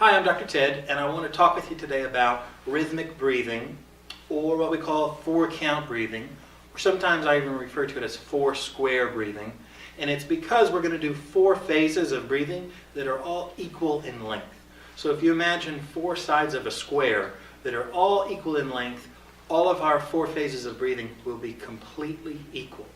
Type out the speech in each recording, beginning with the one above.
Hi, I'm Dr. Ted, and I want to talk with you today about rhythmic breathing, or what we call 4-count breathing, or sometimes I even refer to it as 4-square breathing. And it's because we're going to do 4 phases of breathing that are all equal in length. So if you imagine 4 sides of a square that are all equal in length, all of our 4 phases of breathing will be completely equal.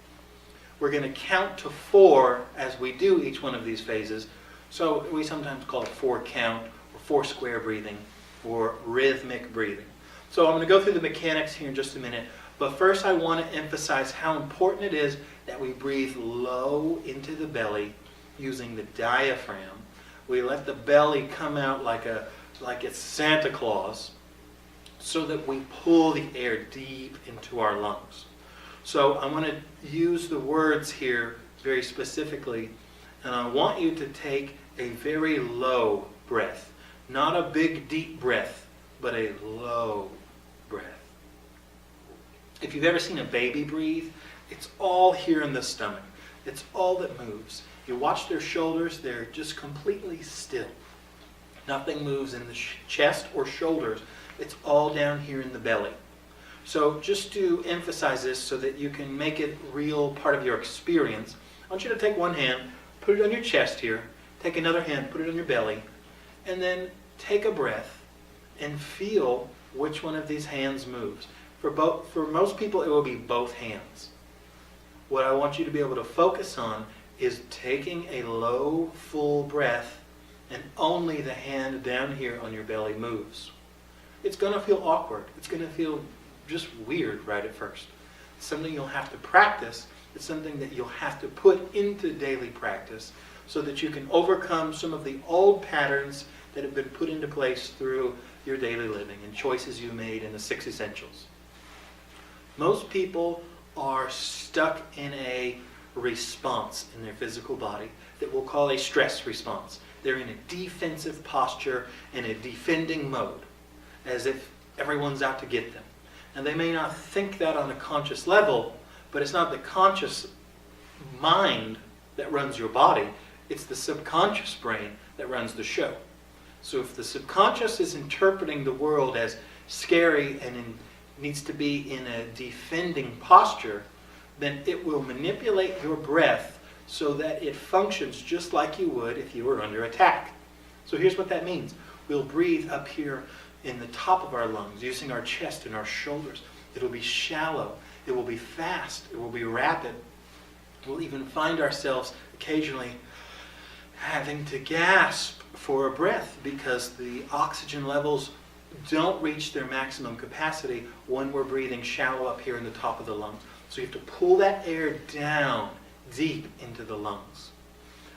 We're going to count to 4 as we do each one of these phases. So we sometimes call it 4-count, or 4-square breathing, or rhythmic breathing. So I'm going to go through the mechanics here in just a minute. But first I want to emphasize how important it is that we breathe low into the belly using the diaphragm. We let the belly come out like it's Santa Claus, so that we pull the air deep into our lungs. So I'm going to use the words here very specifically, and I want you to take a very low breath. Not a big deep breath, but a low breath. If you've ever seen a baby breathe, it's all here in the stomach. It's all that moves. You watch their shoulders, they're just completely still. Nothing moves in the chest or shoulders. It's all down here in the belly. So just to emphasize this so that you can make it real part of your experience, I want you to take one hand, put it on your chest here, take another hand, put it on your belly, and then take a breath and feel which one of these hands moves. For most people, it will be both hands. What I want you to be able to focus on is taking a low, full breath, and only the hand down here on your belly moves. It's going to feel awkward. It's going to feel just weird right at first. It's something you'll have to practice. It's something that you'll have to put into daily practice so that you can overcome some of the old patterns that have been put into place through your daily living and choices you made in the 6 essentials. Most people are stuck in a response in their physical body that we'll call a stress response. They're in a defensive posture, in a defending mode, as if everyone's out to get them. And they may not think that on a conscious level, but it's not the conscious mind that runs your body, it's the subconscious brain that runs the show. So if the subconscious is interpreting the world as scary and needs to be in a defending posture, then it will manipulate your breath so that it functions just like you would if you were under attack. So here's what that means. We'll breathe up here in the top of our lungs, using our chest and our shoulders. It'll be shallow. It will be fast. It will be rapid. We'll even find ourselves occasionally having to gasp for a breath because the oxygen levels don't reach their maximum capacity when we're breathing shallow up here in the top of the lungs. So you have to pull that air down deep into the lungs.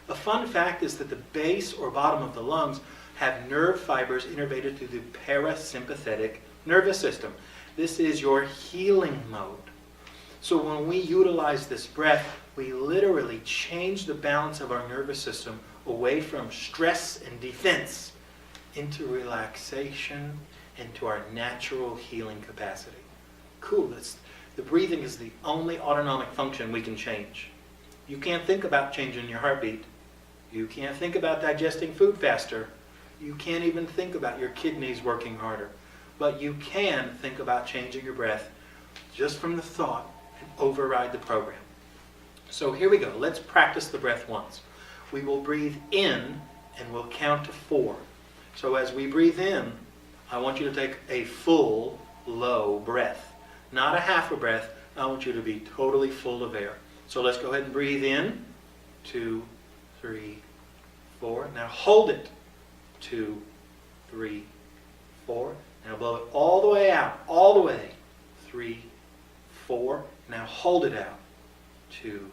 A fun fact is that the base or bottom of the lungs have nerve fibers innervated through the parasympathetic nervous system. This is your healing mode. So when we utilize this breath, we literally change the balance of our nervous system away from stress and defense into relaxation, into our natural healing capacity. Cool. The breathing is the only autonomic function we can change. You can't think about changing your heartbeat. You can't think about digesting food faster. You can't even think about your kidneys working harder. But you can think about changing your breath just from the thought and override the program. So here we go. Let's practice the breath once. We will breathe in and we'll count to 4. So as we breathe in, I want you to take a full, low breath. Not a half a breath. I want you to be totally full of air. So let's go ahead and breathe in. 2, 3, 4. Now hold it. 2, 3, 4. Now blow it all the way out. All the way. 3, 4. Now hold it out. 2,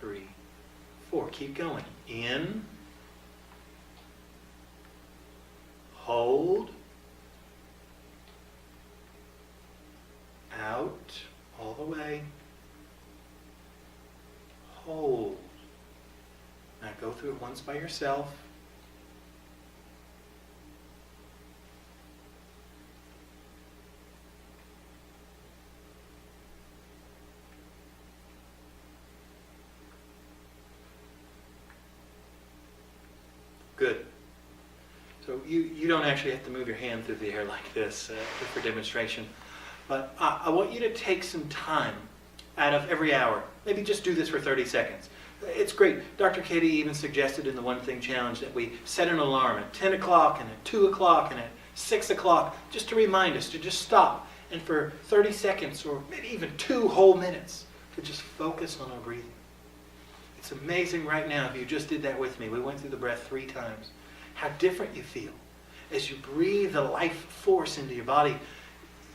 3, 4. Keep going. In. Hold. Out. All the way. Hold. Now go through it once by yourself. Good. So you don't actually have to move your hand through the air like this for demonstration. But I want you to take some time out of every hour. Maybe just do this for 30 seconds. It's great. Dr. Katie even suggested in the One Thing Challenge that we set an alarm at 10 o'clock and at 2 o'clock and at 6 o'clock just to remind us to just stop and for 30 seconds or maybe even 2 whole minutes to just focus on our breathing. It's amazing right now if you just did that with me. We went through the breath 3 times. How different you feel. As you breathe the life force into your body,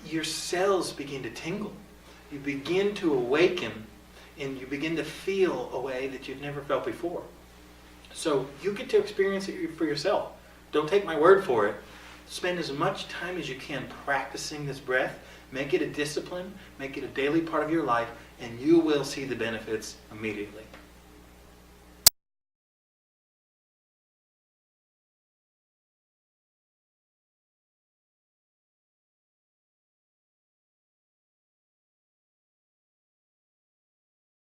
your cells begin to tingle. You begin to awaken and you begin to feel a way that you've never felt before. So you get to experience it for yourself. Don't take my word for it. Spend as much time as you can practicing this breath. Make it a discipline. Make it a daily part of your life, and you will see the benefits immediately.